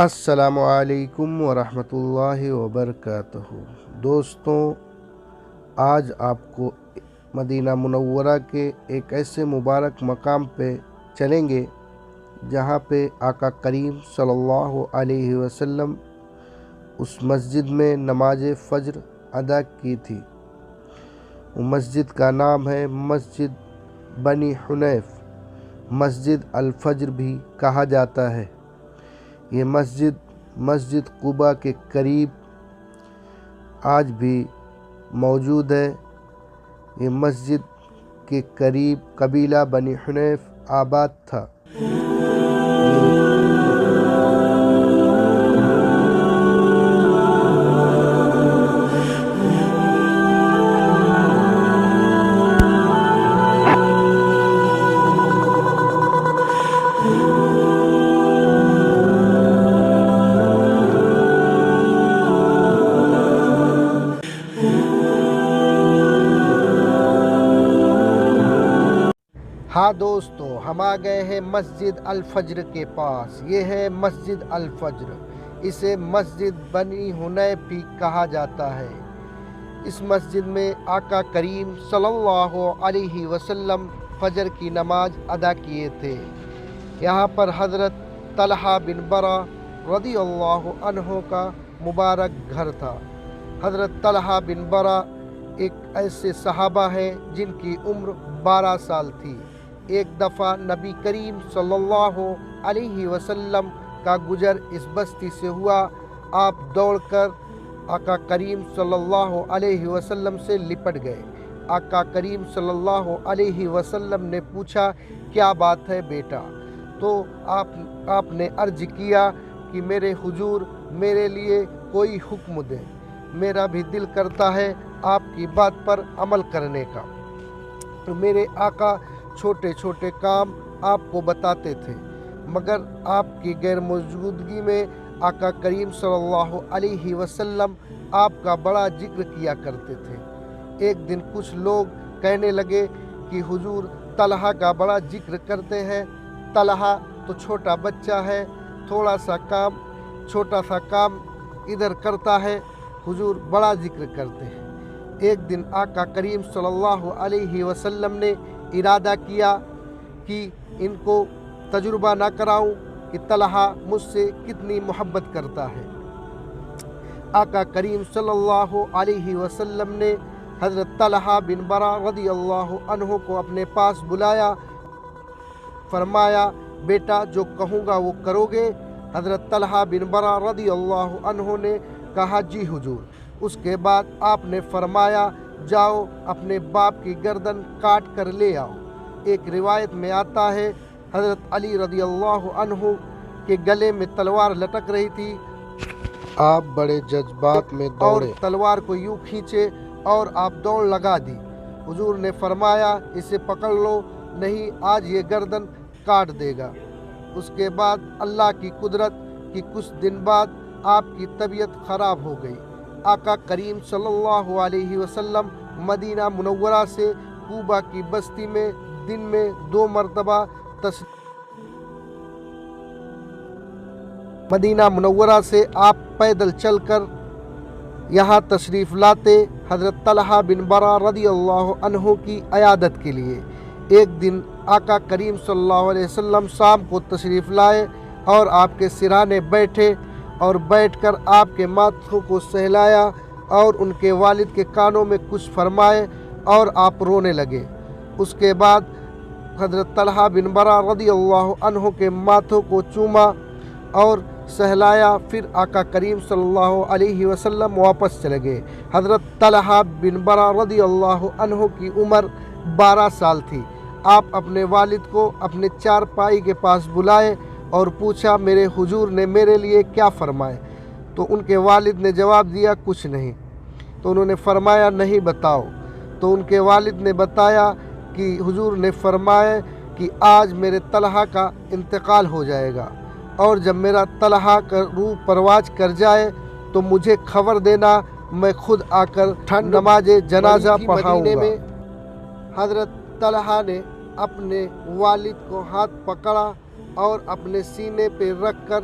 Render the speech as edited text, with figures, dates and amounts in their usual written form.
السلام علیکم ورحمۃ اللہ وبرکاتہ۔ دوستوں، آج آپ کو مدینہ منورہ کے ایک ایسے مبارک مقام پہ چلیں گے جہاں پہ آقا کریم صلی اللہ علیہ وسلم اس مسجد میں نماز فجر ادا کی تھی۔ وہ مسجد کا نام ہے مسجد بنی حنیف، مسجد الفجر بھی کہا جاتا ہے۔ یہ مسجد قباء کے قریب آج بھی موجود ہے۔ یہ مسجد کے قریب قبیلہ بنی حنیف آباد تھا۔ ہاں دوستو، ہم آ گئے ہیں مسجد الفجر کے پاس۔ یہ ہے مسجد الفجر، اسے مسجد بنی حنیف بھی کہا جاتا ہے۔ اس مسجد میں آقا کریم صلی اللہ علیہ وسلم فجر کی نماز ادا کیے تھے۔ یہاں پر حضرت طلحہ بن برہ رضی اللہ عنہ کا مبارک گھر تھا۔ حضرت طلحہ بن برہ ایک ایسے صحابہ ہیں جن کی عمر 12 سال تھی۔ ایک دفعہ نبی کریم صلی اللہ علیہ وسلم کا گزر اس بستی سے ہوا۔ آپ دوڑ کر آقا کریم صلی اللہ علیہ وسلم سے لپٹ گئے۔ آقا کریم صلی اللہ علیہ وسلم نے پوچھا، کیا بات ہے بیٹا؟ تو آپ نے عرض کیا کہ میرے حضور میرے لیے کوئی حکم دیں، میرا بھی دل کرتا ہے آپ کی بات پر عمل کرنے کا۔ تو میرے آقا چھوٹے چھوٹے کام آپ کو بتاتے تھے، مگر آپ کی غیر موجودگی میں آقا کریم صلی اللہ علیہ وسلم آپ کا بڑا ذکر کیا کرتے تھے۔ ایک دن کچھ لوگ کہنے لگے کہ حضور طلحہ کا بڑا ذکر کرتے ہیں۔ طلحہ تو چھوٹا بچہ ہے، چھوٹا سا کام ادھر کرتا ہے، حضور بڑا ذکر کرتے ہیں۔ ایک دن آقا کریم صلی اللہ علیہ وسلم نے ارادہ کیا کہ ان کو تجربہ نہ کراؤں کہ طلحہ مجھ سے کتنی محبت کرتا ہے۔ آقا کریم صلی اللہ علیہ وسلم نے حضرت طلحہ بن برہ رضی اللہ عنہ کو اپنے پاس بلایا، فرمایا بیٹا جو کہوں گا وہ کرو گے؟ حضرت طلحہ بن برہ رضی اللہ عنہ نے کہا جی حضور۔ اس کے بعد آپ نے فرمایا جاؤ اپنے باپ کی گردن کاٹ کر لے آؤ۔ ایک روایت میں آتا ہے حضرت علی رضی اللہ عنہ کے گلے میں تلوار لٹک رہی تھی، آپ بڑے جذبات میں دوڑے اور تلوار کو یوں کھینچے اور آپ دوڑ لگا دی۔ حضور نے فرمایا اسے پکڑ لو، نہیں آج یہ گردن کاٹ دے گا۔ اس کے بعد اللہ کی قدرت کہ کچھ دن بعد آپ کی طبیعت خراب ہو گئی۔ آقا کریم صلی اللہ علیہ وسلم مدینہ منورہ سے قباء کی بستی میں دن میں 2 مرتبہ مدینہ منورہ سے آپ پیدل چل کر یہاں تشریف لاتے حضرت طلحہ بن برہ رضی اللہ عنہ کی عیادت کے لیے۔ ایک دن آقا کریم صلی اللہ علیہ وسلم شام کو تشریف لائے اور آپ کے سرانے بیٹھے اور بیٹھ کر آپ کے ماتھوں کو سہلایا اور ان کے والد کے کانوں میں کچھ فرمائے اور آپ رونے لگے۔ اس کے بعد حضرت طلحہ بن برہ رضی اللہ عنہ کے ماتھوں کو چوما اور سہلایا، پھر آقا کریم صلی اللہ علیہ وسلم واپس چلے گئے۔ حضرت طلحہ بن برہ رضی اللہ عنہ کی عمر 12 سال تھی۔ آپ اپنے والد کو اپنے چارپائی کے پاس بلائے اور پوچھا میرے حضور نے میرے لیے کیا فرمائے؟ تو ان کے والد نے جواب دیا کچھ نہیں۔ تو انہوں نے فرمایا نہیں بتاؤ۔ تو ان کے والد نے بتایا کہ حضور نے فرمایا کہ آج میرے طلحہ کا انتقال ہو جائے گا، اور جب میرا طلحہ کا روح پرواز کر جائے تو مجھے خبر دینا، میں خود آ کر نماز جنازہ پڑھاؤں گا۔ حضرت طلحہ نے اپنے والد کو ہاتھ پکڑا اور اپنے سینے پہ رکھ کر